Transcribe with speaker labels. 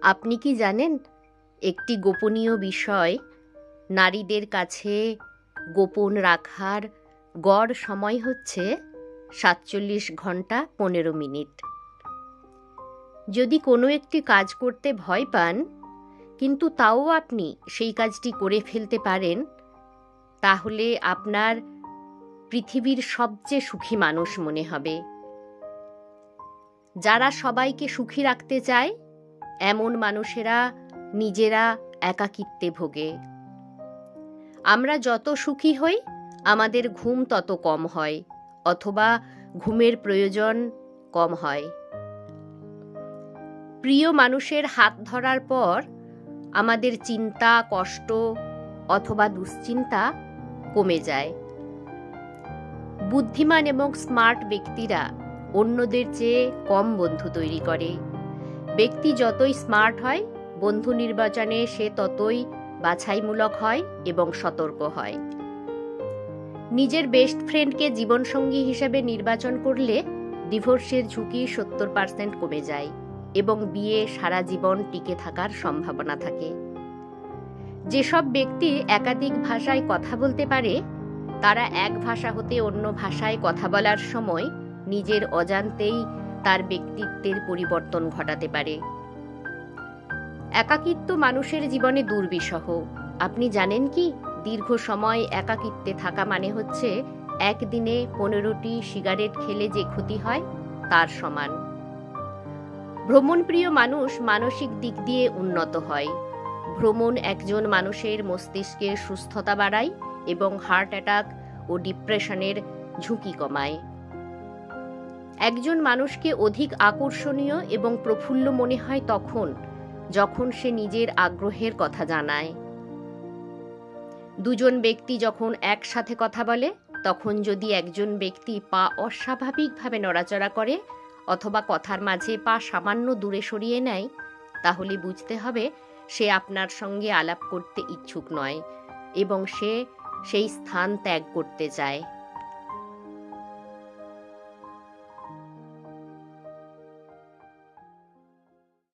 Speaker 1: আপনি কি জানেন, একটি গোপনীয় বিষয় নারীদের কাছে গোপন রাখার গড় সময় হচ্ছে ৪৭ ঘন্টা ১৫ মিনিট। যদি কোনো একটি কাজ করতে ভয় পান, কিন্তু তাও আপনি সেই কাজটি করে ফেলতে পারেন, তাহলে আপনার পৃথিবীর সবচেয়ে সুখী মানুষ মনে হবে। যারা সবাইকে সুখী রাখতে চায়, এমন মানুষেরা নিজেরা একাকিত্বে ভোগে। আমরা যত সুখী হই, আমাদের ঘুম তত কম হয়, অথবা ঘুমের প্রয়োজন কম হয়। প্রিয় মানুষের হাত ধরার পর আমাদের চিন্তা, কষ্ট অথবা দুশ্চিন্তা কমে যায়। বুদ্ধিমান এবং স্মার্ট ব্যক্তিরা অন্যদের চেয়ে কম বন্ধু তৈরি করে। ব্যক্তি যতই স্মার্ট হয়, বন্ধু নির্বাচনে সে ততই বাছাইমূলক হয় এবং সতর্ক হয়। নিজের বেস্ট ফ্রেন্ডকে জীবনসঙ্গী হিসেবে নির্বাচন করলে ডিভোর্সের ঝুঁকি ৭০% কমে যায় এবং বিয়ে সারা জীবন টিকে থাকার সম্ভাবনা থাকে। যেসব ব্যক্তি একাধিক ভাষায় কথা বলতে পারে, তারা এক ভাষা হতে অন্য ভাষায় কথা বলার সময় নিজের অজান্তেই তার ব্যক্তিত্বের পরিবর্তন ঘটাতে পারে। একাকিত্ব মানুষের জীবনে দুর্বিষহ। আপনি জানেন কি, দীর্ঘ সময় একাকিত্বে থাকা মানে হচ্ছে একদিনে ১৫টি সিগারেট খেলে যে ক্ষতি হয় তার সমান। ভ্রমণপ্রিয় মানুষ মানসিক দিক দিয়ে উন্নত হয়। ভ্রমণ একজন মানুষের মস্তিষ্কের সুস্থতা বাড়ায় এবং হার্ট অ্যাটাক ও ডিপ্রেশনের ঝুঁকি কমায়। একজন মানুষকে অধিক আকর্ষণীয় এবং প্রফুল্ল মনে হয় তখন যখন সে নিজের আগ্রহের কথা জানায়। দুজন ব্যক্তি যখন একসাথে কথা বলে, তখন যদি একজন ব্যক্তি পা অস্বাভাবিকভাবে নড়াচড়া করে অথবা কথার মাঝে পা সামান্য দূরে সরিয়ে নেয়, তাহলে বুঝতে হবে সে আপনার সঙ্গে আলাপ করতে ইচ্ছুক নয় এবং সে সেই স্থান ত্যাগ করতে চায়।